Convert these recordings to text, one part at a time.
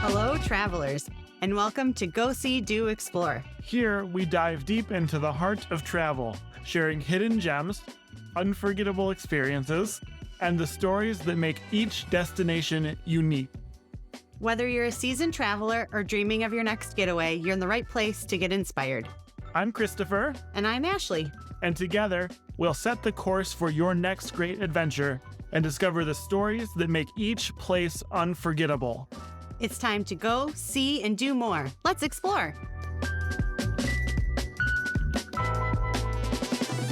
Hello, travelers, and welcome to Go See, Do, Explore. Here, we dive deep into the heart of travel, sharing hidden gems, unforgettable experiences, and the stories that make each destination unique. Whether you're a seasoned traveler or dreaming of your next getaway, you're in the right place to get inspired. I'm Christopher. And I'm Ashleigh. And together, we'll set the course for your next great adventure and discover the stories that make each place unforgettable. It's time to go, see, and do more. Let's explore.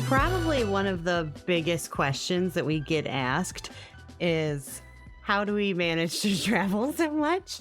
Probably one of the biggest questions that we get asked is, how do we manage to travel so much?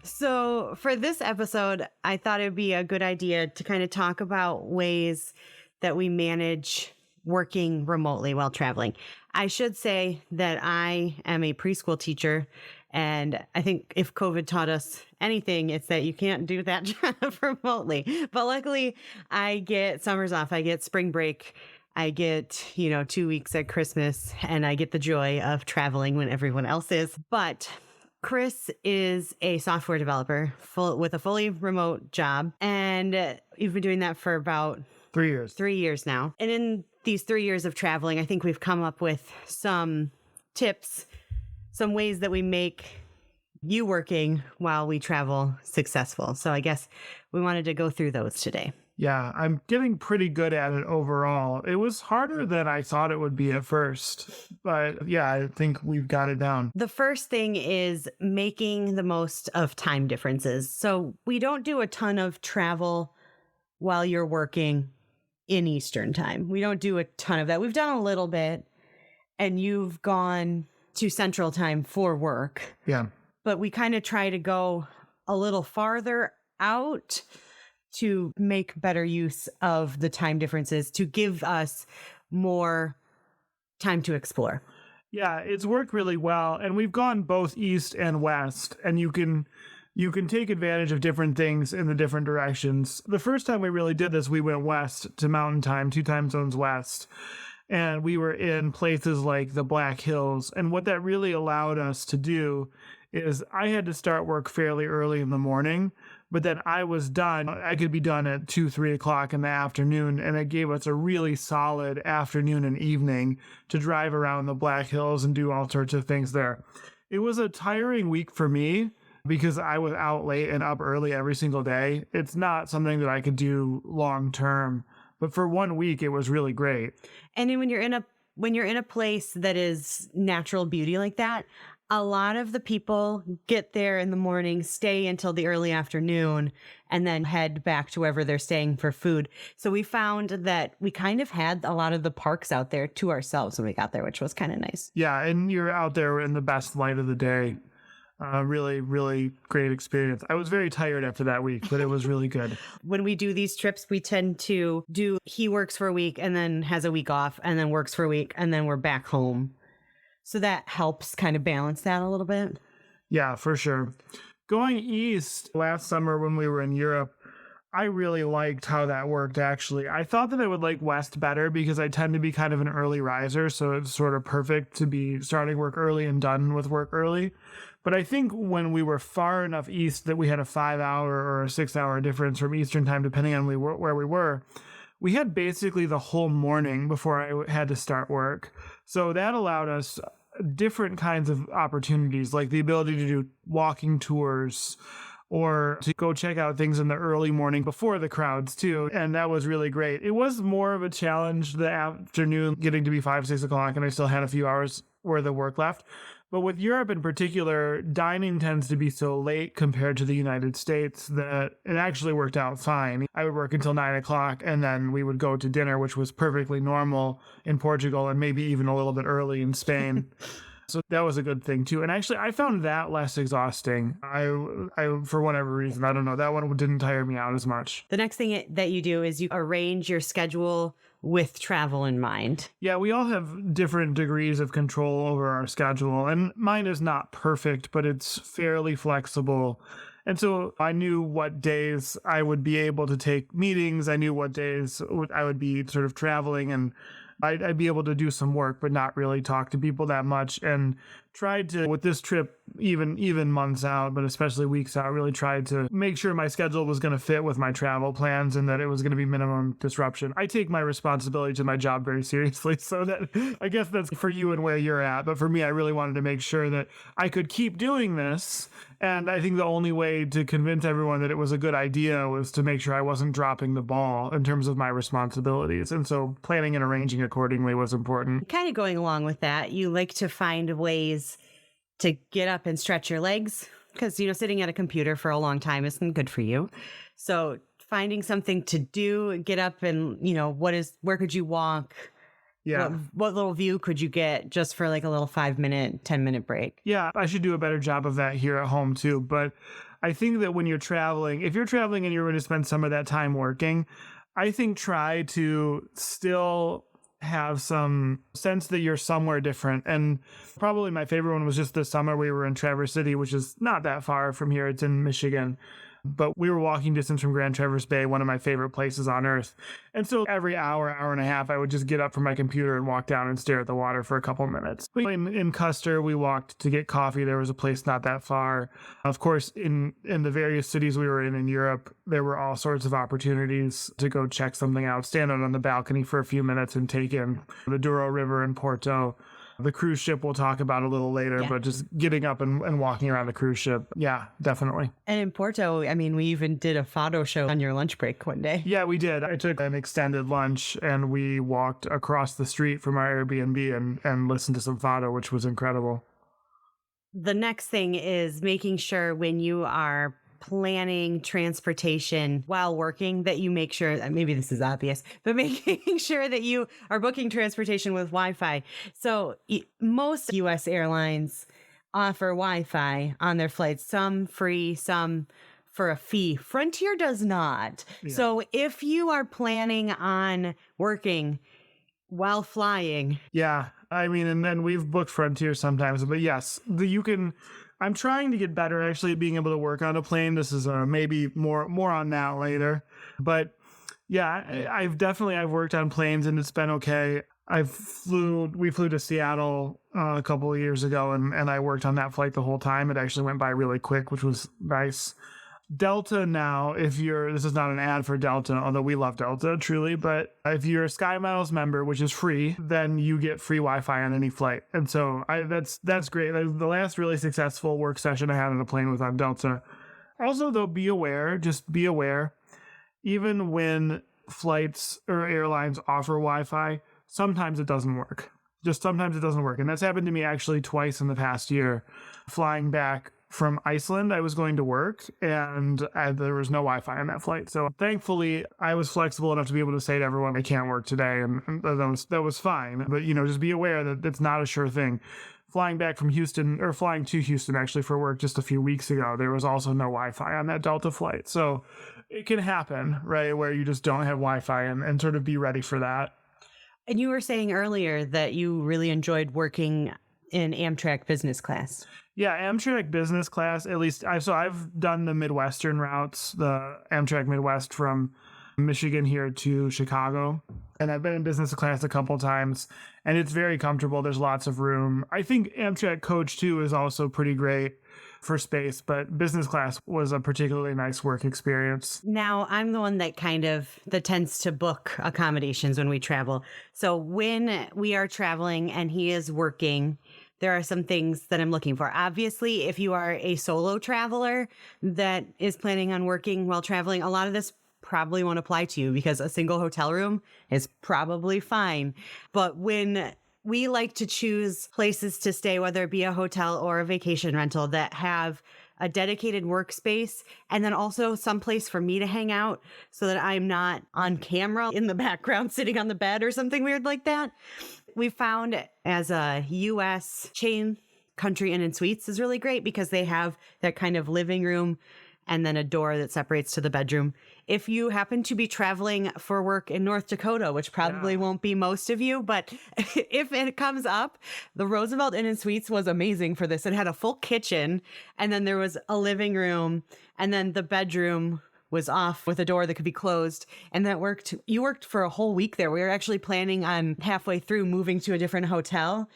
So for this episode, I thought it'd be a good idea to kind of talk about ways that we manage working remotely while traveling. I should say that I am a preschool teacher, and I think if COVID taught us anything, it's that you can't do that job remotely. But luckily, I get summers off. I get spring break. I get, 2 weeks at Christmas, and I get the joy of traveling when everyone else is. But Chris is a software developer with a fully remote job, and you've been doing that for about 3 years. 3 years now. And in these 3 years of traveling, I think we've come up with some tips, some ways that we make you working while we travel successful. So I guess we wanted to go through those today. Yeah, I'm getting pretty good at it overall. It was harder than I thought it would be at first, but yeah, I think we've got it down. The first thing is making the most of time differences. So we don't do a ton of travel while you're working in Eastern time. We don't do a ton of that. We've done a little bit, and you've gone to Central time for work. Yeah. But we kind of try to go a little farther out to make better use of the time differences, to give us more time to explore. Yeah, it's worked really well. And we've gone both east and west, and you can take advantage of different things in the different directions. The first time we really did this, we went west to Mountain Time, 2 time zones west. And we were in places like the Black Hills. And what that really allowed us to do is I had to start work fairly early in the morning, but then I was done. I could be done at 2, 3 o'clock in the afternoon. And it gave us a really solid afternoon and evening to drive around the Black Hills and do all sorts of things there. It was a tiring week for me because I was out late and up early every single day. It's not something that I could do long term. But for 1 week, it was really great. And then when you're in a place that is natural beauty like that, a lot of the people get there in the morning, stay until the early afternoon, and then head back to wherever they're staying for food. So we found that we kind of had a lot of the parks out there to ourselves when we got there, which was kind of nice. Yeah, and you're out there in the best light of the day. Really, really great experience. I was very tired after that week, but it was really good. When we do these trips, we tend to he works for a week and then has a week off and then works for a week and then we're back home. So that helps kind of balance that a little bit. Yeah, for sure. Going east last summer when we were in Europe, I really liked how that worked, actually. I thought that I would like west better because I tend to be kind of an early riser, so it's sort of perfect to be starting work early and done with work early. But I think when we were far enough east that we had a 5-hour or a 6-hour difference from Eastern time, depending on where we were, we had basically the whole morning before I had to start work. So that allowed us different kinds of opportunities, like the ability to do walking tours or to go check out things in the early morning before the crowds too. And that was really great. It was more of a challenge the afternoon, getting to be 5, 6 o'clock, and I still had a few hours worth of work left. But with Europe in particular, dining tends to be so late compared to the United States that it actually worked out fine. I would work until 9 o'clock and then we would go to dinner, which was perfectly normal in Portugal and maybe even a little bit early in Spain. So that was a good thing too. And actually, I found that less exhausting. I for whatever reason, I don't know, that one didn't tire me out as much. The next thing that you do is you arrange your schedule with travel in mind. Yeah, we all have different degrees of control over our schedule, and mine is not perfect, but it's fairly flexible. And so I knew what days I would be able to take meetings. I knew what days I would be sort of traveling, and I'd be able to do some work, but not really talk to people that much. And tried to, with this trip, even months out, but especially weeks out, really tried to make sure my schedule was going to fit with my travel plans and that it was going to be minimum disruption. I take my responsibility to my job very seriously, so that I guess that's for you and where you're at. But for me, I really wanted to make sure that I could keep doing this. And I think the only way to convince everyone that it was a good idea was to make sure I wasn't dropping the ball in terms of my responsibilities. And so planning and arranging accordingly was important. Kind of going along with that, you like to find ways to get up and stretch your legs because, sitting at a computer for a long time isn't good for you. So finding something to do, get up and, where could you walk? Yeah. What little view could you get just for like a little 5-minute, 10-minute break? Yeah, I should do a better job of that here at home too. But I think that when you're traveling, if you're traveling and you're going to spend some of that time working, I think try to still have some sense that you're somewhere different. And probably my favorite one was just this summer. We were in Traverse City, which is not that far from here. It's in Michigan. But we were walking distance from Grand Traverse Bay, one of my favorite places on earth. And so every hour and a half, I would just get up from my computer and walk down and stare at the water for a couple of minutes. In Custer, we walked to get coffee. There was a place not that far. Of course, in the various cities we were in Europe, there were all sorts of opportunities to go check something out, stand out on the balcony for a few minutes and take in the Douro River in Porto. The cruise ship we'll talk about a little later, but just getting up and walking around the cruise ship. Yeah, definitely. And in Porto, we even did a photo show on your lunch break one day. Yeah, we did. I took an extended lunch and we walked across the street from our Airbnb and listened to some photo, which was incredible. The next thing is making sure when you are planning transportation while working that you make sure, maybe this is obvious, but making sure that you are booking transportation with Wi-Fi. So most U.S. airlines offer Wi-Fi on their flights, some free, some for a fee. Frontier does not. Yeah. So if you are planning on working while flying. Yeah. And then we've booked Frontier sometimes, but yes, I'm trying to get better actually at being able to work on a plane. This is maybe more on that later. But yeah, I've worked on planes and it's been okay. We flew to Seattle a couple of years ago and I worked on that flight the whole time. It actually went by really quick, which was nice. Delta now, this is not an ad for Delta, although we love Delta truly, but if you're a SkyMiles member, which is free, then you get free Wi-Fi on any flight. And so that's great. The last really successful work session I had on a plane was on Delta. Also though, be aware, even when flights or airlines offer Wi-Fi, sometimes it doesn't work. Sometimes it doesn't work. And that's happened to me actually twice in the past year. Flying back from Iceland, I was going to work and there was no Wi-Fi on that flight. So thankfully, I was flexible enough to be able to say to everyone, I can't work today. And that was fine. But, just be aware that it's not a sure thing. Flying back from Houston, or flying to Houston actually for work just a few weeks ago, there was also no Wi-Fi on that Delta flight. So it can happen, right, where you just don't have Wi-Fi and sort of be ready for that. And you were saying earlier that you really enjoyed in Amtrak business class. Yeah, Amtrak business class, at least I've done the Midwestern routes, the Amtrak Midwest from Michigan here to Chicago. And I've been in business class a couple times and it's very comfortable. There's lots of room. I think Amtrak Coach 2 is also pretty great for space, but business class was a particularly nice work experience. Now, I'm the one that tends to book accommodations when we travel. So when we are traveling and he is working, there are some things that I'm looking for. Obviously, if you are a solo traveler that is planning on working while traveling, a lot of this probably won't apply to you because a single hotel room is probably fine. But when we like to choose places to stay, whether it be a hotel or a vacation rental, that have a dedicated workspace and then also someplace for me to hang out so that I'm not on camera in the background sitting on the bed or something weird like that. We found as a U.S. chain, Country Inn and Suites is really great because they have that kind of living room and then a door that separates to the bedroom. If you happen to be traveling for work in North Dakota, which probably won't be most of you, but if it comes up, the Roosevelt Inn and Suites was amazing for this. It had a full kitchen and then there was a living room and then the bedroom was off with a door that could be closed. And that worked. You worked for a whole week there. We were actually planning on halfway through moving to a different hotel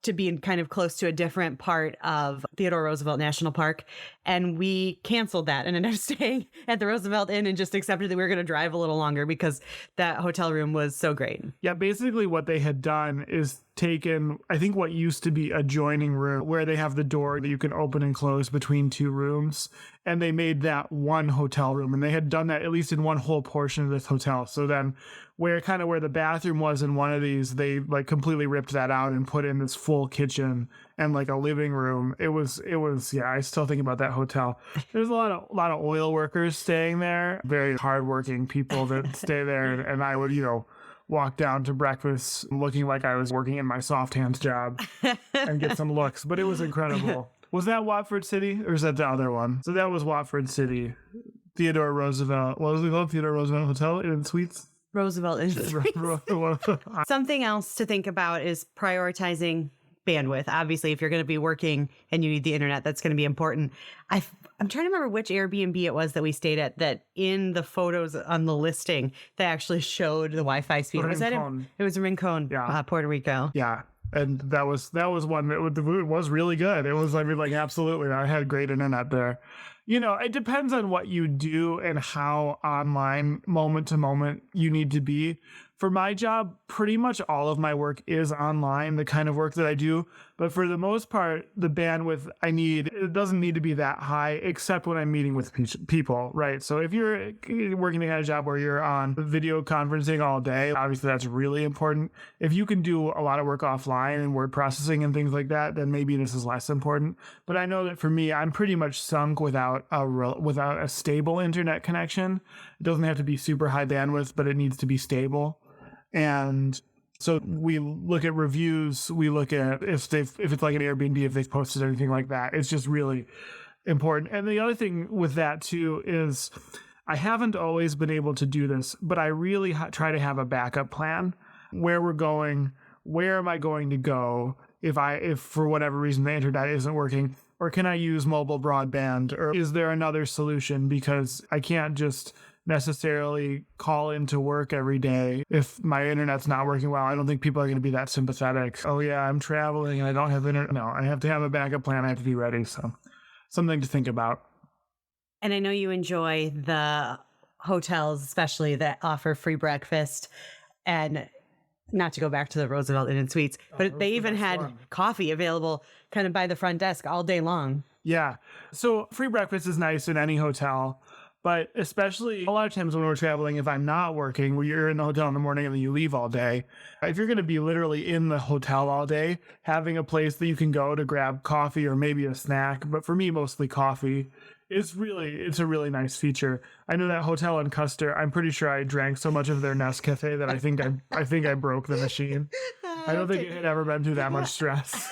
to be kind of close to a different part of Theodore Roosevelt National Park. And we canceled that and ended up staying at the Roosevelt Inn and just accepted that we were going to drive a little longer because that hotel room was so great. Yeah, basically what they had done is taken, I think, what used to be adjoining room where they have the door that you can open and close between two rooms, and they made that one hotel room, and they had done that at least in one whole portion of this hotel. So then where the bathroom was in one of these, they like completely ripped that out and put in this full kitchen and like a living room. It was yeah, I still think about that hotel. There's a lot of oil workers staying there, very hardworking people that stay there, and I would, walk down to breakfast looking like I was working in my soft hands job and get some looks, but it was incredible. Was that Watford City or is that the other one? So that was Watford City. Theodore Roosevelt. What was it called? Theodore Roosevelt Hotel and Suites? Roosevelt Inn. Something else to think about is prioritizing bandwidth. Obviously, if you're going to be working and you need the internet, that's going to be important. I'm trying to remember which Airbnb it was that we stayed at that in the photos on the listing, they actually showed the Wi-Fi speed. Was that it was in Rincon, Puerto Rico. Yeah. And that was one that was really good. It was, absolutely. I had great internet there. It depends on what you do and how online moment to moment you need to be. For my job, pretty much all of my work is online, the kind of work that I do. But for the most part, the bandwidth I need, it doesn't need to be that high, except when I'm meeting with people, right? So if you're working the kind of job where you're on video conferencing all day, obviously that's really important. If you can do a lot of work offline and word processing and things like that, then maybe this is less important. But I know that for me, I'm pretty much sunk without a stable internet connection. It doesn't have to be super high bandwidth, but it needs to be stable. And so we look at reviews, we look at if it's like an Airbnb, if they've posted anything like that. It's just really important. And the other thing with that too is I haven't always been able to do this, but I really try to have a backup plan. Where we're going, where am I going to go if for whatever reason the internet isn't working, or can I use mobile broadband, or is there another solution? Because I can't just necessarily call into work every day if my internet's not working well. I don't think people are going to be that sympathetic. Oh yeah, I'm traveling and I don't have internet. No, I have to have a backup plan. I have to be ready. So something to think about. And I know you enjoy the hotels, especially that offer free breakfast, and not to go back to the Roosevelt Inn and Suites, but they even had coffee available kind of by the front desk all day long. Yeah. So free breakfast is nice in any hotel. But especially a lot of times when we're traveling, if I'm not working, where you're in the hotel in the morning and then you leave all day, if you're going to be literally in the hotel all day, having a place that you can go to grab coffee or maybe a snack, but for me, mostly coffee, it's a really nice feature. I know that hotel in Custer, I'm pretty sure I drank so much of their Nescafe that I think I broke the machine. I don't think it had ever been through that much stress.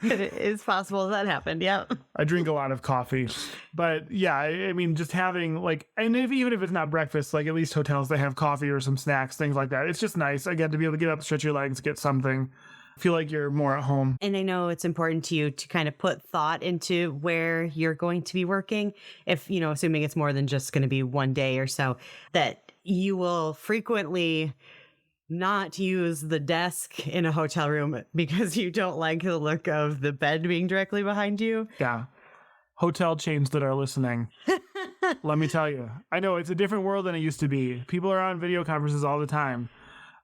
It is possible that happened. Yeah. I drink a lot of coffee, but yeah, I mean, just having even if it's not breakfast, at least hotels, they have coffee or some snacks, things like that. It's just nice, again, to be able to get up, stretch your legs, get something, feel like you're more at home. And I know it's important to you to kind of put thought into where you're going to be working. If, assuming it's more than just going to be one day or so, that you will frequently not use the desk in a hotel room because you don't like the look of the bed being directly behind you. Yeah. Hotel chains that are listening. Let me tell you, I know it's a different world than it used to be. People are on video conferences all the time.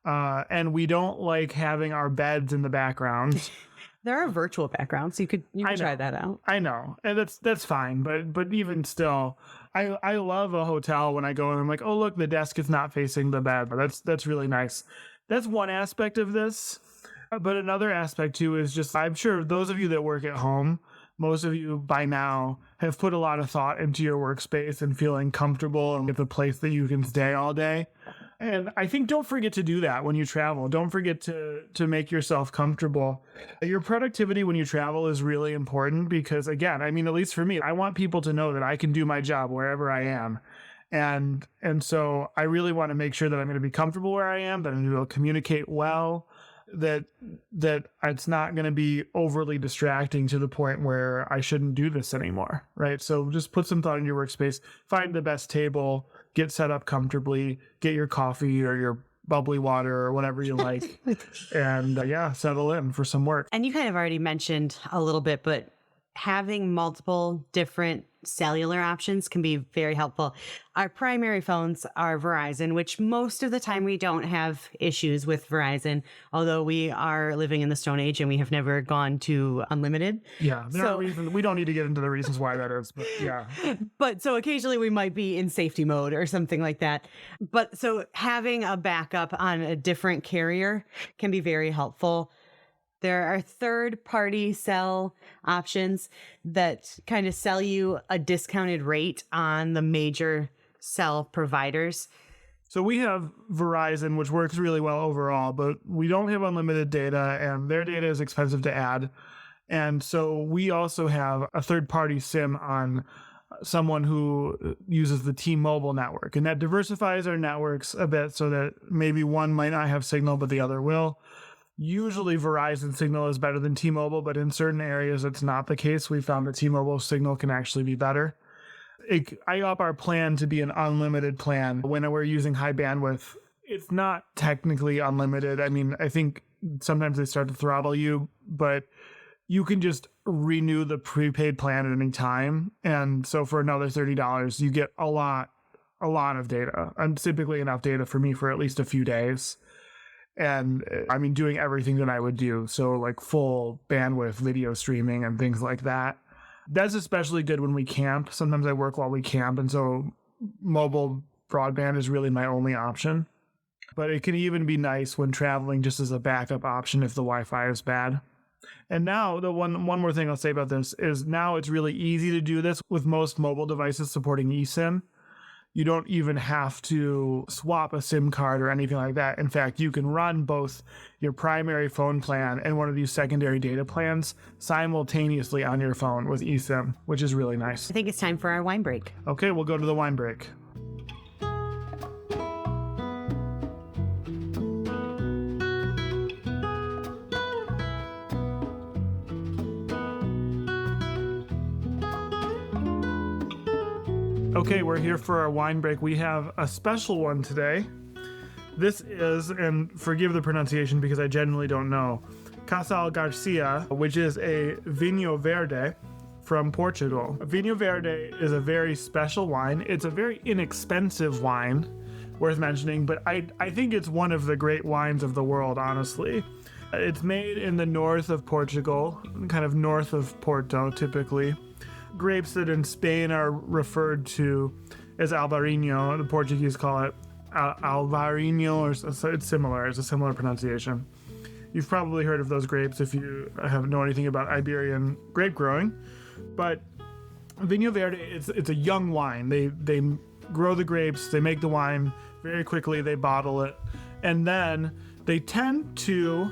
And we don't like having our beds in the background. There are virtual backgrounds. You can try that out. I know. And that's fine. But even still, I love a hotel when I go and I'm like, oh, look, the desk is not facing the bed. That's really nice. That's one aspect of this. But another aspect too is just, I'm sure those of you that work at home, most of you by now have put a lot of thought into your workspace and feeling comfortable and with a place that you can stay all day. And I think don't forget to do that when you travel. Don't forget to make yourself comfortable. Your productivity when you travel is really important because, again, I mean, at least for me, I want people to know that I can do my job wherever I am. And so I really want to make sure that I'm going to be comfortable where I am, that I'm going to be able to communicate well, that it's not going to be overly distracting to the point where I shouldn't do this anymore, right? So just put some thought in your workspace, find the best table, get set up comfortably, get your coffee or your bubbly water or whatever you like. And settle in for some work. And you kind of already mentioned a little bit, but having multiple different cellular options can be very helpful. Our primary phones are Verizon, which most of the time we don't have issues with Verizon, although we are living in the Stone Age and we have never gone to unlimited. Yeah, we don't need to get into the reasons why that is, but yeah. But so occasionally we might be in safety mode or something like that. But so having a backup on a different carrier can be very helpful. There are third-party cell options that kind of sell you a discounted rate on the major cell providers. So we have Verizon, which works really well overall, but we don't have unlimited data, and their data is expensive to add. And so we also have a third-party SIM on someone who uses the T-Mobile network. And that diversifies our networks a bit so that maybe one might not have signal, but the other will. Usually Verizon signal is better than T-Mobile, but in certain areas it's not the case. We found that T-Mobile signal can actually be better. I up our plan to be an unlimited plan when we're using high bandwidth. It's not technically unlimited. I mean, I think sometimes they start to throttle you, but you can just renew the prepaid plan at any time. And so for another $30, you get a lot of data. And typically enough data for me for at least a few days. And I mean, doing everything that I would do. So like full bandwidth video streaming and things like that. That's especially good when we camp. Sometimes I work while we camp. And so mobile broadband is really my only option. But it can even be nice when traveling just as a backup option if the Wi-Fi is bad. And now the one more thing I'll say about this is now it's really easy to do this with most mobile devices supporting eSIM. You don't even have to swap a SIM card or anything like that. In fact, you can run both your primary phone plan and one of these secondary data plans simultaneously on your phone with eSIM, which is really nice. I think it's time for our wine break. Okay, we'll go to the wine break. Okay, we're here for our wine break. We have a special one today. This is, and forgive the pronunciation because I genuinely don't know, Casal Garcia, which is a Vinho Verde from Portugal. Vinho Verde is a very special wine. It's a very inexpensive wine, worth mentioning, but I think it's one of the great wines of the world, honestly. It's made in the north of Portugal, kind of north of Porto, typically. Grapes that in Spain are referred to as Alvarinho. The Portuguese call it Alvarinho, or it's similar. It's a similar pronunciation. You've probably heard of those grapes if you know anything about Iberian grape growing. But Vinho Verde, it's a young wine. They grow the grapes, they make the wine very quickly, they bottle it, and then they tend to,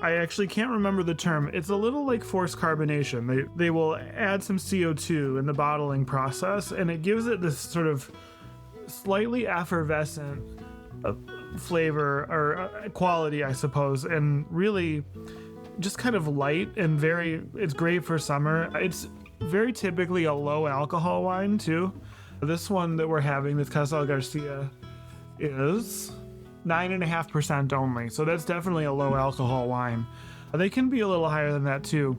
I actually can't remember the term. It's a little like forced carbonation. They will add some CO2 in the bottling process, and it gives it this sort of slightly effervescent flavor or quality, I suppose, and really just kind of light and it's great for summer. It's very typically a low alcohol wine too. This one that we're having, this Casal Garcia, is 9.5% only, so that's definitely a low alcohol wine. They can be a little higher than that too,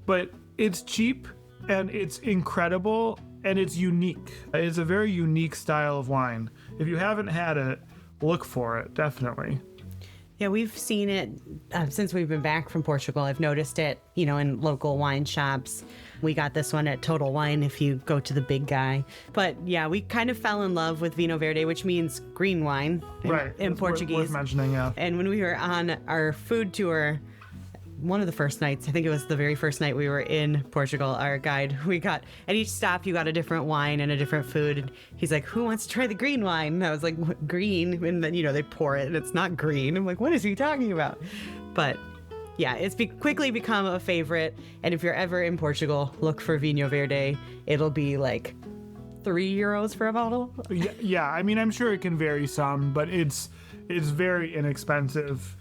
but it's cheap and it's incredible and it's unique. It's a very unique style of wine. If you haven't had it, look for it, definitely. Yeah, we've seen it since we've been back from Portugal. I've noticed it, in local wine shops. We got this one at Total Wine if you go to the big guy. But yeah, we kind of fell in love with Vinho Verde, which means green wine in Portuguese. Worth mentioning, yeah. And when we were on our food tour, one of the first nights, I think it was the very first night we were in Portugal, our guide, at each stop you got a different wine and a different food. And he's like, who wants to try the green wine? And I was like, what, green? And then, they pour it and it's not green. I'm like, what is he talking about? But yeah, it's quickly become a favorite. And if you're ever in Portugal, look for Vinho Verde. It'll be like €3 for a bottle. Yeah, I mean, I'm sure it can vary some, but it's very inexpensive.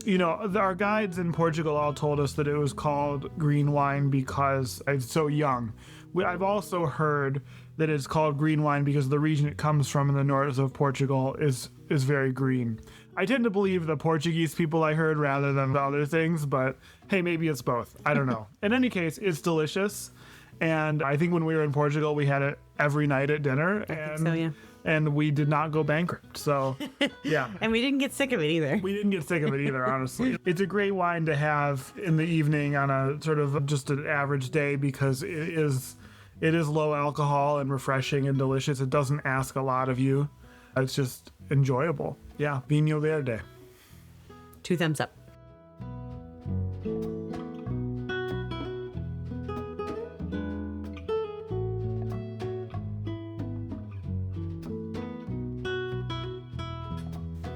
Our guides in Portugal all told us that it was called green wine because it's so young. I've also heard that it's called green wine because the region it comes from in the north of Portugal is very green. I tend to believe the Portuguese people I heard rather than the other things, but hey, maybe it's both. I don't know. In any case, it's delicious. And I think when we were in Portugal, we had it every night at dinner. And we did not go bankrupt. So, yeah. And we didn't get sick of it either. We didn't get sick of it either, honestly. It's a great wine to have in the evening on a sort of just an average day because it is low alcohol and refreshing and delicious. It doesn't ask a lot of you. It's just enjoyable. Yeah, Vinho Verde. 2 thumbs up.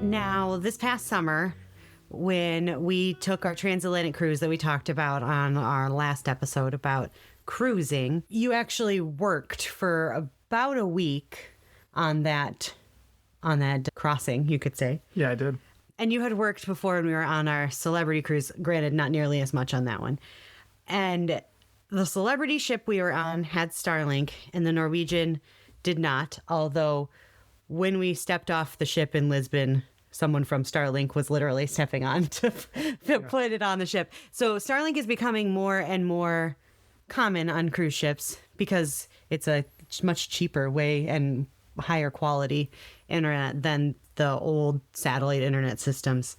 Now, this past summer, when we took our transatlantic cruise that we talked about on our last episode about cruising, you actually worked for about a week on that crossing, you could say. Yeah, I did. And you had worked before when we were on our celebrity cruise, granted not nearly as much on that one. And the celebrity ship we were on had Starlink and the Norwegian did not, although when we stepped off the ship in Lisbon, someone from Starlink was literally stepping on to put it on the ship. So Starlink is becoming more and more common on cruise ships because it's a much cheaper way and higher quality internet than the old satellite internet systems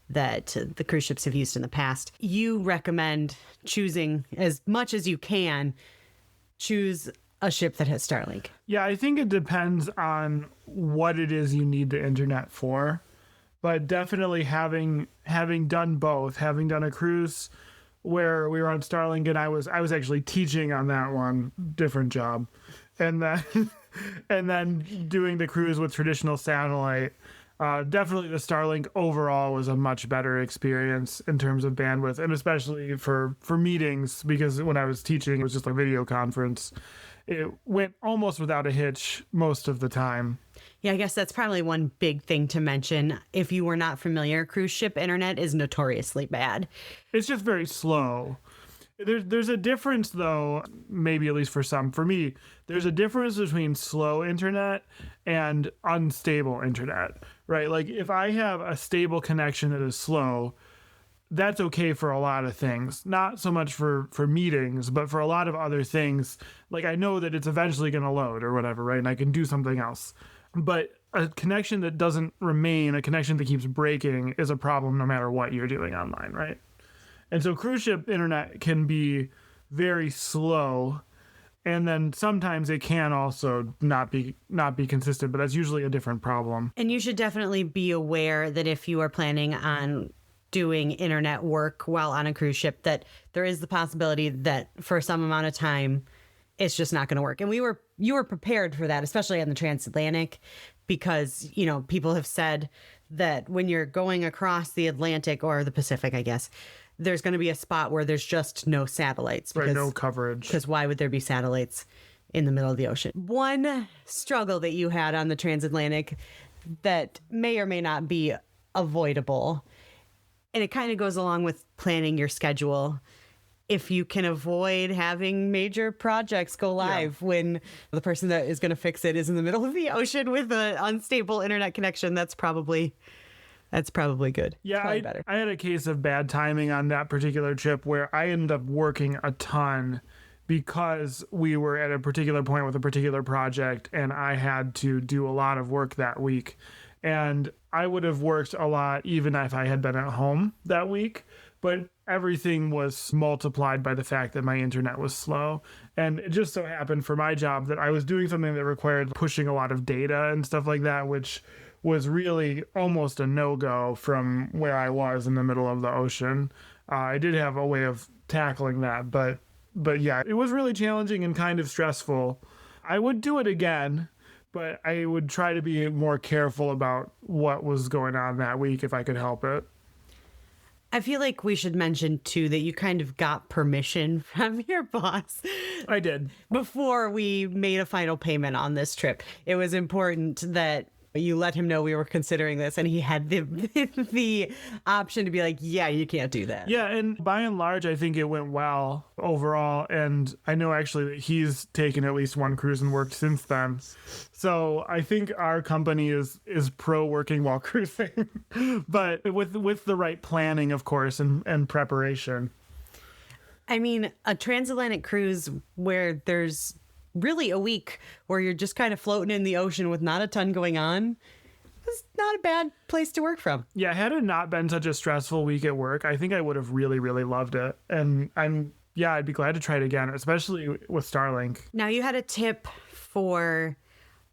that the cruise ships have used in the past. You recommend choosing, as much as you can, choose a ship that has Starlink. Yeah, I think it depends on what it is you need the internet for. But definitely having done both, having done a cruise where we were on Starlink and I was actually teaching on that one, different job. And then doing the cruise with traditional satellite, definitely the Starlink overall was a much better experience in terms of bandwidth, and especially for meetings, because when I was teaching, it was just a video conference. It went almost without a hitch most of the time. Yeah, I guess that's probably one big thing to mention. If you were not familiar, cruise ship internet is notoriously bad. It's just very slow. There's a difference, though, maybe at least for some. For me, there's a difference between slow internet and unstable internet, right? Like if I have a stable connection that is slow, that's okay for a lot of things. Not so much for meetings, but for a lot of other things. Like I know that it's eventually going to load or whatever, right? And I can do something else. But a connection that doesn't remain, a connection that keeps breaking, is a problem no matter what you're doing online, right? And so cruise ship internet can be very slow, and then sometimes it can also not be consistent, but that's usually a different problem. And you should definitely be aware that if you are planning on doing internet work while on a cruise ship, that there is the possibility that for some amount of time it's just not going to work. And you were prepared for that, especially on the transatlantic, because people have said that when you're going across the Atlantic or the Pacific, I guess, there's going to be a spot where there's just no satellites. Right, no coverage. Because why would there be satellites in the middle of the ocean? One struggle that you had on the transatlantic that may or may not be avoidable, and it kind of goes along with planning your schedule, if you can avoid having major projects go live when the person that is going to fix it is in the middle of the ocean with an unstable internet connection, that's probably good. Yeah, better. I had a case of bad timing on that particular trip where I ended up working a ton because we were at a particular point with a particular project and I had to do a lot of work that week. And I would have worked a lot even if I had been at home that week, but everything was multiplied by the fact that my internet was slow. And it just so happened for my job that I was doing something that required pushing a lot of data and stuff like that, which was really almost a no-go from where I was in the middle of the ocean. I did have a way of tackling that, but yeah, it was really challenging and kind of stressful. I would do it again, but I would try to be more careful about what was going on that week if I could help it. I feel like we should mention, too, that you kind of got permission from your boss. I did. Before we made a final payment on this trip. It was important that You let him know we were considering this, and he had the the option to be like, yeah, you can't do that. Yeah, and by and large, I think it went well overall. And I know actually that he's taken at least one cruise and worked since then. So I think our company is pro working while cruising, but with the right planning, of course, and preparation. I mean, a transatlantic cruise where there's really a week where you're just kind of floating in the ocean with not a ton going on is not a bad place to work from. Yeah, had it not been such a stressful week at work, I think I would have really, really loved it. And I'd be glad to try it again, especially with Starlink. Now, you had a tip for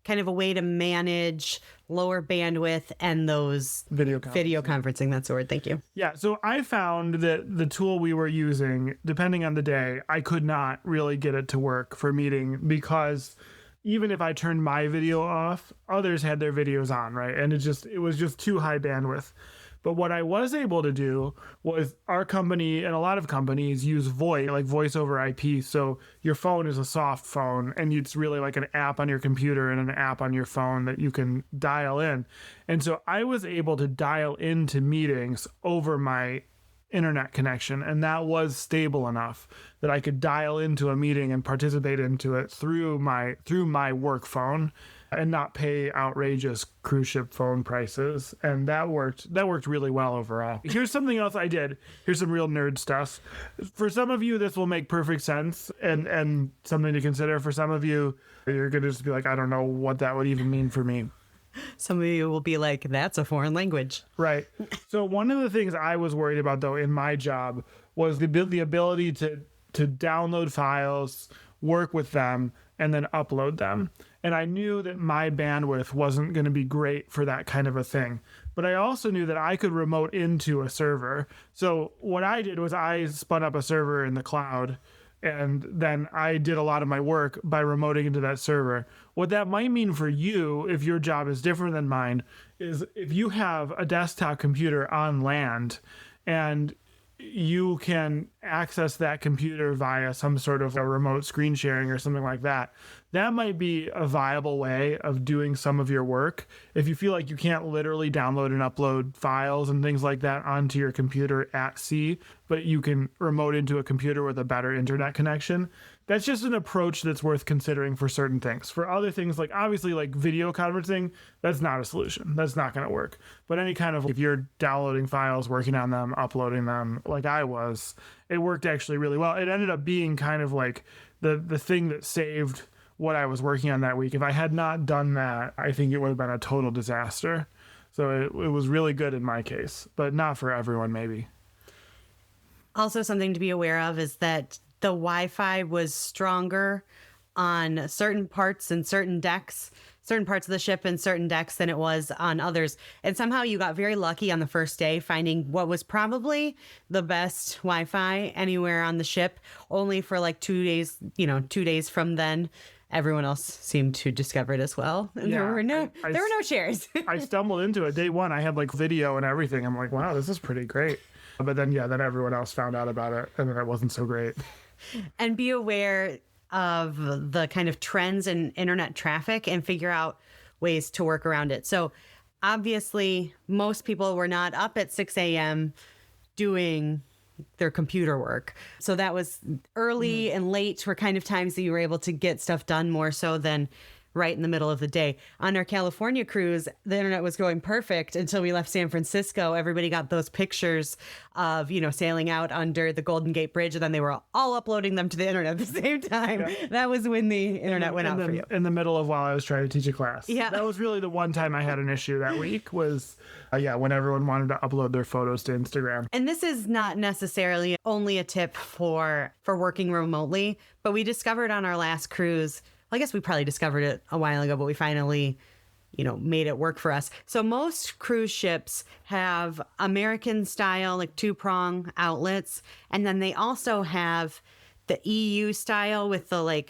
kind of a way to manage lower bandwidth and those Video conferencing. That's the word. Thank you. Yeah, so I found that the tool we were using, depending on the day, I could not really get it to work for meeting because even if I turned my video off, others had their videos on, right? And it was just too high bandwidth. But what I was able to do was our company and a lot of companies use VoIP, like voice over IP. So your phone is a soft phone and it's really like an app on your computer and an app on your phone that you can dial in. And so I was able to dial into meetings over my internet connection, and that was stable enough that I could dial into a meeting and participate into it through my work phone and not pay outrageous cruise ship phone prices. And that worked really well overall. Here's something else I did. Here's some real nerd stuff. For some of you, this will make perfect sense and something to consider. For some of you, you're going to just be like, I don't know what that would even mean for me. Some of you will be like, that's a foreign language. Right. So one of the things I was worried about, though, in my job was the ability to download files, work with them, and then upload them. And I knew that my bandwidth wasn't going to be great for that kind of a thing. But I also knew that I could remote into a server. So what I did was I spun up a server in the cloud, and then I did a lot of my work by remoting into that server. What that might mean for you, if your job is different than mine, is if you have a desktop computer on land and you can access that computer via some sort of a remote screen sharing or something like that, that might be a viable way of doing some of your work. If you feel like you can't literally download and upload files and things like that onto your computer at sea, but you can remote into a computer with a better internet connection, that's just an approach that's worth considering for certain things. For other things, like obviously like video conferencing, that's not a solution. That's not going to work. But any kind of, if you're downloading files, working on them, uploading them like I was, it worked actually really well. It ended up being kind of like the thing that saved what I was working on that week. If I had not done that, I think it would have been a total disaster. So it was really good in my case, but not for everyone maybe. Also, something to be aware of is that the Wi-Fi was stronger on certain parts and certain decks, certain parts of the ship and certain decks than it was on others. And somehow you got very lucky on the first day finding what was probably the best Wi-Fi anywhere on the ship, only for like 2 days, 2 days from then. Everyone else seemed to discover it as well. And Yeah, there were no shares. I stumbled into it. Day one, I had like video and everything. I'm like, wow, this is pretty great. But then, then everyone else found out about it, and then it wasn't so great. And be aware of the kind of trends in internet traffic and figure out ways to work around it. So obviously, most people were not up at 6 a.m. doing their computer work. So that was early and late were kind of times that you were able to get stuff done more so than right in the middle of the day. On our California cruise, the internet was going perfect until we left San Francisco. Everybody got those pictures of, sailing out under the Golden Gate Bridge, and then they were all uploading them to the internet at the same time. Yeah. That was when the internet went out for you. In the middle of while I was trying to teach a class. Yeah. That was really the one time I had an issue that week was, when everyone wanted to upload their photos to Instagram. And this is not necessarily only a tip for working remotely, but we discovered on our last cruise, I guess we probably discovered it a while ago, but we finally, made it work for us. So most cruise ships have American style, like 2-prong outlets. And then they also have the EU style with the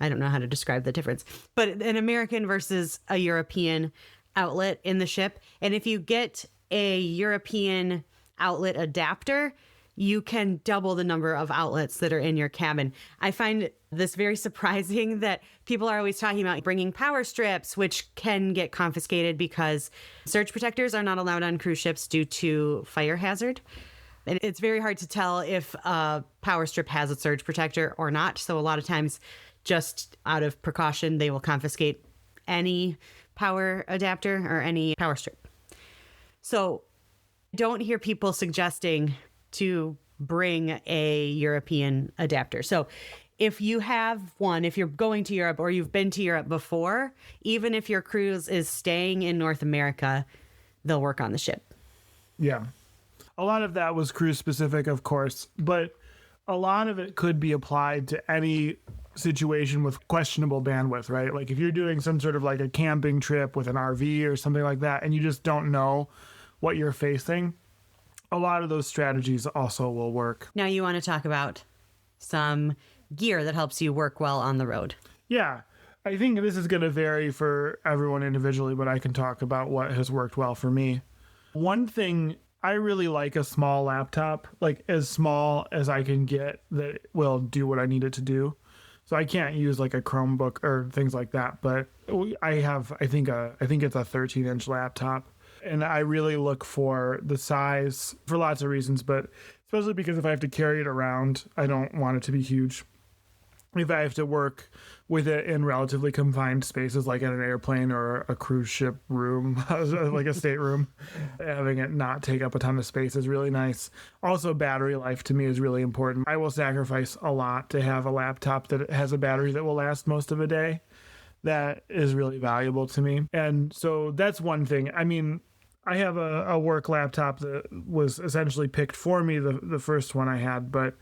I don't know how to describe the difference, but an American versus a European outlet in the ship. And if you get a European outlet adapter, you can double the number of outlets that are in your cabin. I find this very surprising that people are always talking about bringing power strips, which can get confiscated because surge protectors are not allowed on cruise ships due to fire hazard. And it's very hard to tell if a power strip has a surge protector or not. So a lot of times, just out of precaution, they will confiscate any power adapter or any power strip. So don't hear people suggesting to bring a European adapter. So if you have one, if you're going to Europe or you've been to Europe before, even if your cruise is staying in North America, they'll work on the ship. Yeah. A lot of that was cruise specific, of course, but a lot of it could be applied to any situation with questionable bandwidth, right? Like if you're doing some sort of like a camping trip with an RV or something like that, and you just don't know what you're facing, a lot of those strategies also will work. Now you want to talk about some gear that helps you work well on the road. Yeah. I think this is going to vary for everyone individually, but I can talk about what has worked well for me. One thing, I really like a small laptop, like as small as I can get that will do what I need it to do. So I can't use like a Chromebook or things like that, but I think it's a 13-inch laptop. And I really look for the size for lots of reasons, but especially because if I have to carry it around, I don't want it to be huge. If I have to work with it in relatively confined spaces, like at an airplane or a cruise ship room, like a stateroom, having it not take up a ton of space is really nice. Also, battery life to me is really important. I will sacrifice a lot to have a laptop that has a battery that will last most of a day. That is really valuable to me. And so that's one thing. I mean, I have a work laptop that was essentially picked for me, the first one I had, but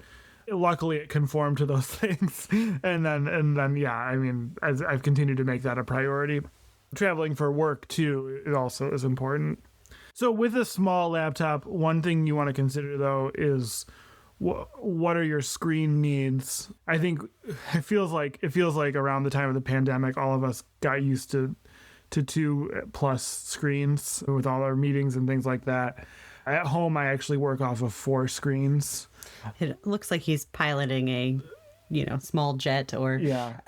luckily it conformed to those things. and then yeah, I mean, as I've continued to make that a priority. Traveling for work too, it also is important. So with a small laptop, one thing you want to consider though is what are your screen needs? I think it feels like around the time of the pandemic, all of us got used to 2+ screens with all our meetings and things like that. At home, I actually work off of 4 screens. It looks like he's piloting a, small jet or... Yeah.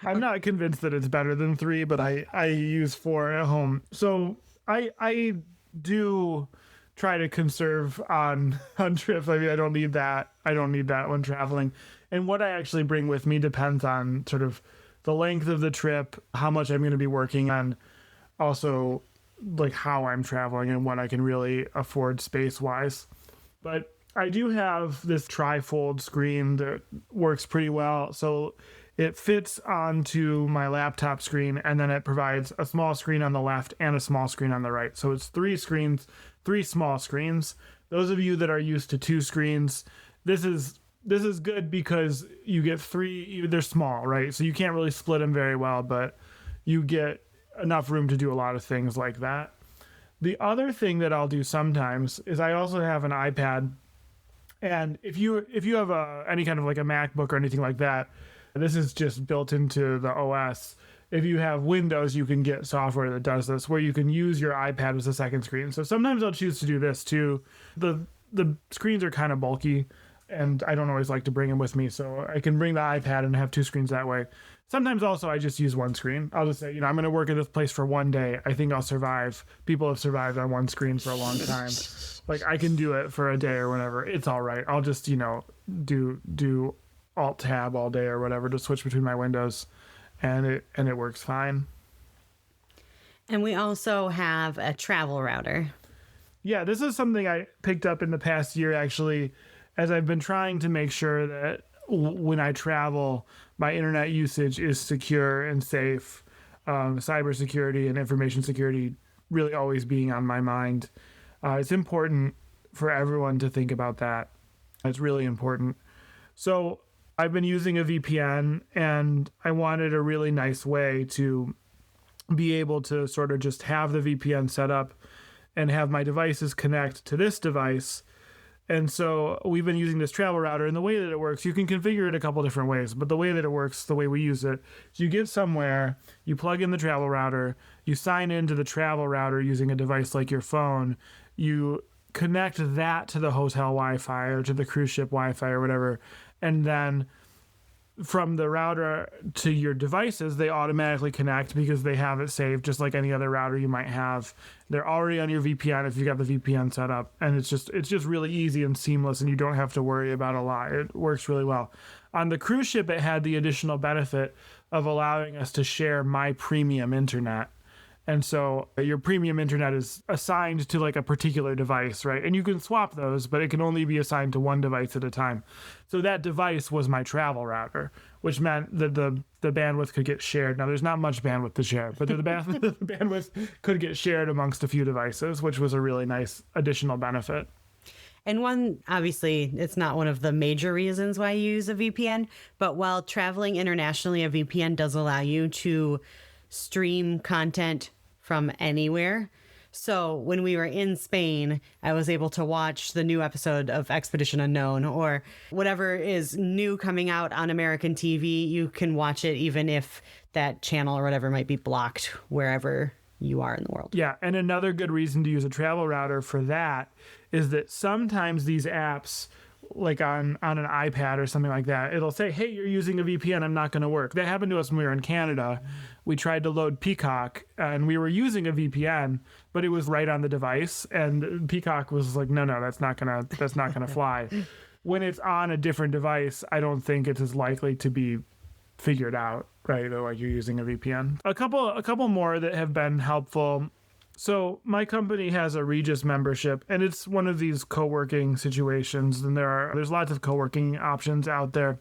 I'm not convinced that it's better than 3, but I use 4 at home. So I do try to conserve on trips. I mean, I don't need that. I don't need that when traveling. And what I actually bring with me depends on sort of the length of the trip, how much I'm going to be working on, also like how I'm traveling and what I can really afford space-wise. But I do have this tri-fold screen that works pretty well. So it fits onto my laptop screen, and then it provides a small screen on the left and a small screen on the right. So it's 3 screens, 3 small screens. Those of you that are used to 2 screens, this is good because you get 3, they're small, right? So you can't really split them very well, but you get enough room to do a lot of things like that. The other thing that I'll do sometimes is I also have an iPad. And if you have any kind of like a MacBook or anything like that, this is just built into the OS. If you have Windows, you can get software that does this, where you can use your iPad as a second screen. So sometimes I'll choose to do this too. The screens are kind of bulky, and I don't always like to bring them with me, so I can bring the iPad and have 2 screens that way. Sometimes also I just use 1 screen. I'll just say, I'm going to work at this place for 1 day. I think I'll survive. People have survived on 1 screen for a long time. Like I can do it for a day or whatever. It's all right. I'll just, do Alt-Tab all day or whatever to switch between my windows, and it works fine. And we also have a travel router. Yeah, this is something I picked up in the past year, actually, as I've been trying to make sure that when I travel, my internet usage is secure and safe. Cybersecurity and information security really always being on my mind. It's important for everyone to think about that. It's really important. So I've been using a VPN, and I wanted a really nice way to be able to sort of just have the VPN set up and have my devices connect to this device. And so we've been using this travel router, and the way that it works, you can configure it a couple different ways, but the way that it works, the way we use it, is you get somewhere, you plug in the travel router, you sign into the travel router using a device like your phone, you connect that to the hotel Wi-Fi or to the cruise ship Wi-Fi or whatever, and then from the router to your devices, they automatically connect because they have it saved just like any other router you might have. They're already on your VPN if you got the VPN set up, and it's just really easy and seamless, and you don't have to worry about a lot. It works really well. On the cruise ship, it had the additional benefit of allowing us to share my premium internet. And so your premium internet is assigned to like a particular device, right? And you can swap those, but it can only be assigned to one device at a time. So that device was my travel router, which meant that the bandwidth could get shared. Now, there's not much bandwidth to share, but the bandwidth could get shared amongst a few devices, which was a really nice additional benefit. And one, obviously, it's not one of the major reasons why you use a VPN, but while traveling internationally, a VPN does allow you to stream content from anywhere. So when we were in Spain, I was able to watch the new episode of Expedition Unknown or whatever is new coming out on American TV. You can watch it even if that channel or whatever might be blocked wherever you are in the world. Yeah, and another good reason to use a travel router for that is that sometimes these apps, like on an iPad or something like that, it'll say, hey, you're using a VPN, I'm not going to work. That happened to us when we were in Canada. We tried to load Peacock and we were using a VPN, but it was right on the device. And Peacock was like, no, that's not gonna fly. When it's on a different device, I don't think it's as likely to be figured out, right? Like you're using a VPN. A couple more that have been helpful. So my company has a Regis membership, and it's one of these co-working situations, and there's lots of co-working options out there.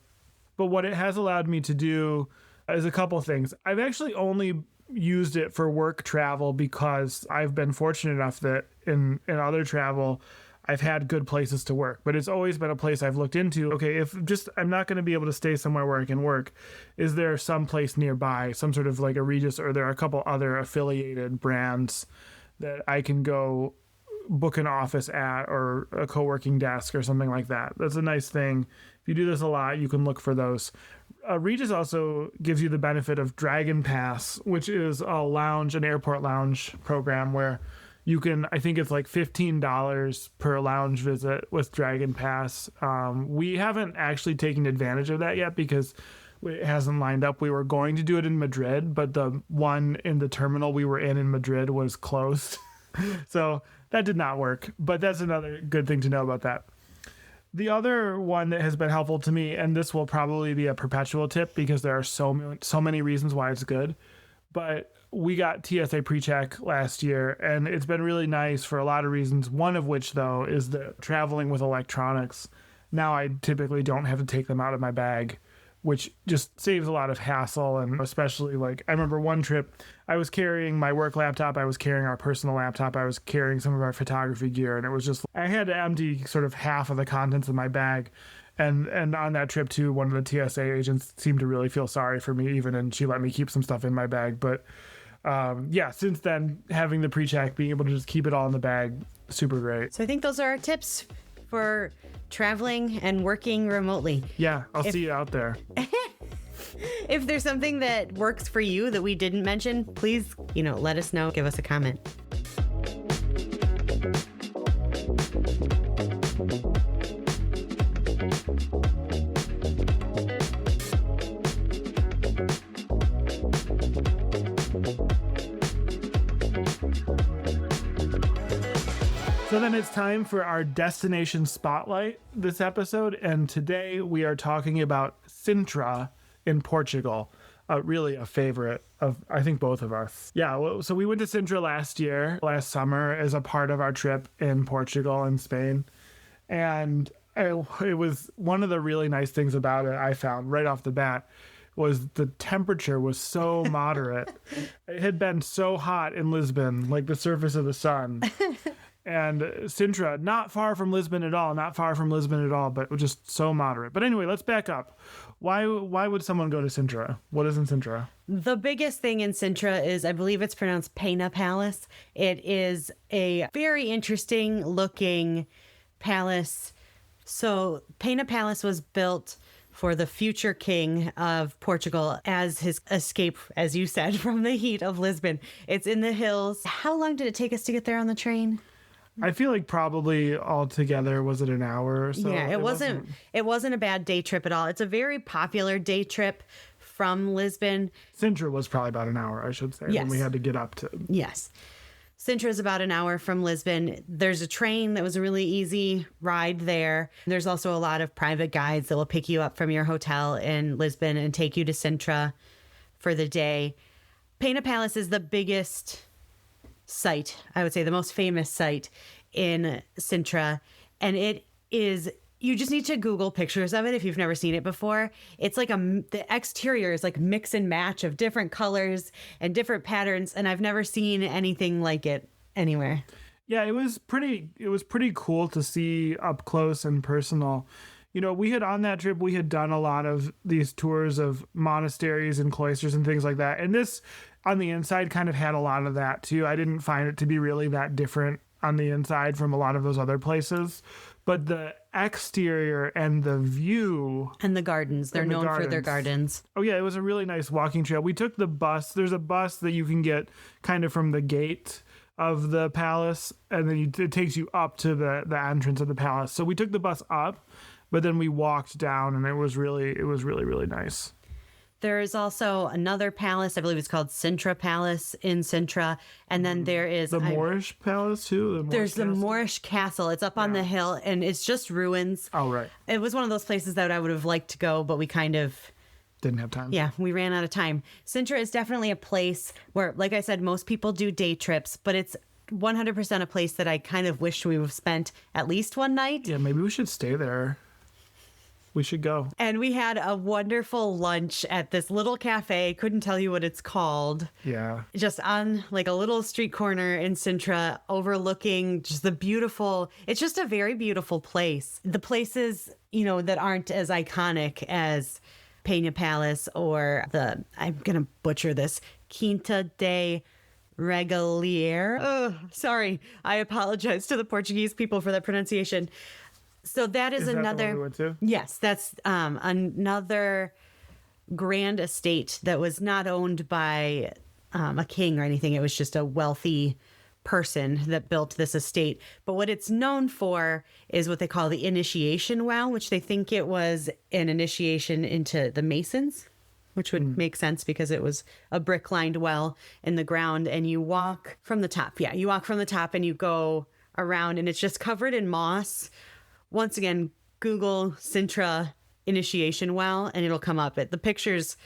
But what it has allowed me to do is a couple things. I've actually only used it for work travel because I've been fortunate enough that in other travel, I've had good places to work, but it's always been a place I've looked into. Okay, if just I'm not going to be able to stay somewhere where I can work, is there some place nearby, some sort of like a Regis, or there are a couple other affiliated brands that I can go book an office at or a co-working desk or something like that. That's a nice thing. If you do this a lot, you can look for those. Regis also gives you the benefit of Dragon Pass, which is an airport lounge program where you can, I think it's like $15 per lounge visit with Dragon Pass. We haven't actually taken advantage of that yet because it hasn't lined up. We were going to do it in Madrid, but the one in the terminal we were in Madrid was closed. So that did not work, but that's another good thing to know about that. The other one that has been helpful to me, and this will probably be a perpetual tip because there are so many reasons why it's good, but we got TSA PreCheck last year, and it's been really nice for a lot of reasons. One of which, though, is that traveling with electronics, now I typically don't have to take them out of my bag, which just saves a lot of hassle. And especially, like, I remember one trip, I was carrying my work laptop, I was carrying our personal laptop, I was carrying some of our photography gear, and it was just, I had to empty sort of half of the contents of my bag. And on that trip too, one of the TSA agents seemed to really feel sorry for me even, and she let me keep some stuff in my bag. But since then, having the PreCheck, being able to just keep it all in the bag, super great. So I think those are our tips for traveling and working remotely. Yeah, I'll see you out there. If there's something that works for you that we didn't mention, please, let us know. Give us a comment. So then it's time for our destination spotlight this episode, and today we are talking about Sintra in Portugal, really a favorite of, I think, both of us. Yeah, so we went to Sintra last summer as a part of our trip in Portugal and Spain, and it was one of the really nice things about it I found right off the bat was the temperature was so moderate. It had been so hot in Lisbon, like the surface of the sun. And Sintra, not far from Lisbon at all, but just so moderate. But anyway, let's back up. Why would someone go to Sintra? What is in Sintra? The biggest thing in Sintra is, I believe it's pronounced Pena Palace. It is a very interesting looking palace. So Pena Palace was built for the future king of Portugal as his escape, as you said, from the heat of Lisbon. It's in the hills. How long did it take us to get there on the train? I feel like probably altogether, was it an hour or so? Yeah, it wasn't a bad day trip at all. It's a very popular day trip from Lisbon. Sintra was probably about an hour, I should say, Yes. when we had to get up to. Yes. Sintra is about an hour from Lisbon. There's a train that was a really easy ride there. There's also a lot of private guides that will pick you up from your hotel in Lisbon and take you to Sintra for the day. Peña Palace is the biggest site, I would say the most famous site in Sintra. And it is, you just need to Google pictures of it if you've never seen it before. It's like the exterior is like mix and match of different colors and different patterns. And I've never seen anything like it anywhere. Yeah, it was pretty cool to see up close and personal. You know, on that trip, we had done a lot of these tours of monasteries and cloisters and things like that. And this on the inside kind of had a lot of that too. I didn't find it to be really that different on the inside from a lot of those other places. But the exterior and the view. And the gardens. They're known for their gardens. Oh, yeah. It was a really nice walking trail. We took the bus. There's a bus that you can get kind of from the gate of the palace. And then it takes you up to the entrance of the palace. So we took the bus up, but then we walked down, and it was really, really nice. There is also another palace. I believe it's called Sintra Palace in Sintra. And then there is... The Moorish Palace, too? The Moorish Castle. It's up on the hill, and it's just ruins. Oh, right. It was one of those places that I would have liked to go, but we kind of... Didn't have time. Yeah, we ran out of time. Sintra is definitely a place where, like I said, most people do day trips, but it's 100% a place that I kind of wish we would have spent at least one night. Yeah, maybe we should stay there. We should go. And we had a wonderful lunch at this little cafe. Couldn't tell you what it's called. Yeah. Just on like a little street corner in Sintra, overlooking just it's just a very beautiful place. The places, that aren't as iconic as Peña Palace or I'm going to butcher this, Quinta de Regalier. Oh, sorry. I apologize to the Portuguese people for that pronunciation. So that is another. That the one we went to? Yes, that's another grand estate that was not owned by a king or anything. It was just a wealthy person that built this estate. But what it's known for is what they call the initiation well, which they think it was an initiation into the Masons, which would make sense because it was a brick-lined well in the ground. And you walk from the top. Yeah, you walk from the top and you go around, and it's just covered in moss. Once again, Google Sintra initiation well, and it'll come up. The pictures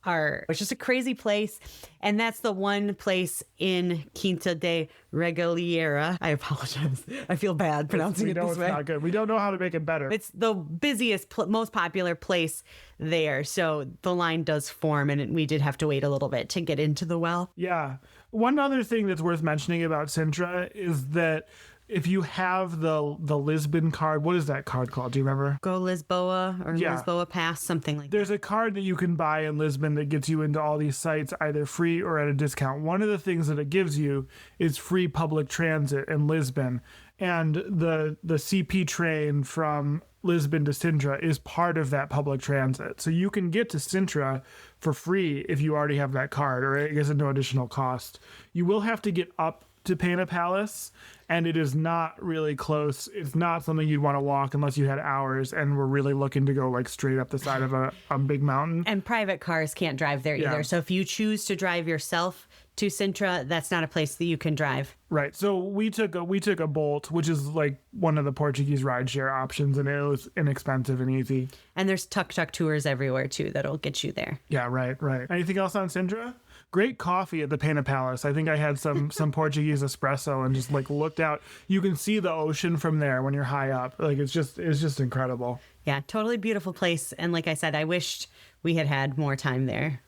it's just a crazy place. And that's the one place in Quinta de Regaliera. I apologize. I feel bad pronouncing it this way. It's not good. We don't know how to make it better. It's the busiest, most popular place there. So the line does form, and we did have to wait a little bit to get into the well. Yeah. One other thing that's worth mentioning about Sintra is that if you have the Lisbon card, what is that card called? Do you remember? Go Lisboa or Lisboa Pass, something like that. There's a card that you can buy in Lisbon that gets you into all these sites either free or at a discount. One of the things that it gives you is free public transit in Lisbon. And the CP train from Lisbon to Sintra is part of that public transit. So you can get to Sintra for free if you already have that card, or I guess at no additional cost. You will have to get up to Peña Palace, and it is not really close. It's not something you'd want to walk unless you had hours and were really looking to go like straight up the side of a big mountain. And private cars can't drive there either. So if you choose to drive yourself to Sintra, that's not a place that you can drive. Right. So we took a Bolt, which is like one of the Portuguese rideshare options, and it was inexpensive and easy. And there's tuk-tuk tours everywhere too that'll get you there. Yeah, right. Anything else on Sintra? Great coffee at the Peña Palace. I think I had some Portuguese espresso and just like looked out. You can see the ocean from there when you're high up. Like it's just incredible. Yeah, totally beautiful place. And like I said, I wished we had more time there.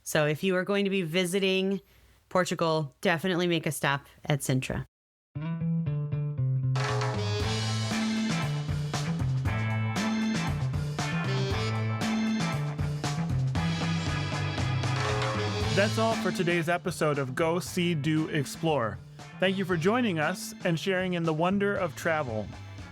So if you are going to be visiting Portugal, definitely make a stop at Sintra. That's all for today's episode of Go, See, Do, Explore. Thank you for joining us and sharing in the wonder of travel.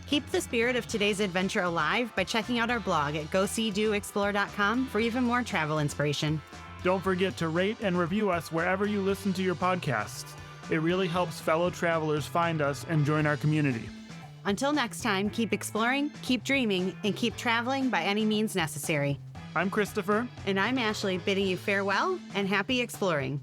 Keep the spirit of today's adventure alive by checking out our blog at goseedoexplore.com for even more travel inspiration. Don't forget to rate and review us wherever you listen to your podcasts. It really helps fellow travelers find us and join our community. Until next time, keep exploring, keep dreaming, and keep traveling by any means necessary. I'm Christopher. And I'm Ashleigh, bidding you farewell and happy exploring.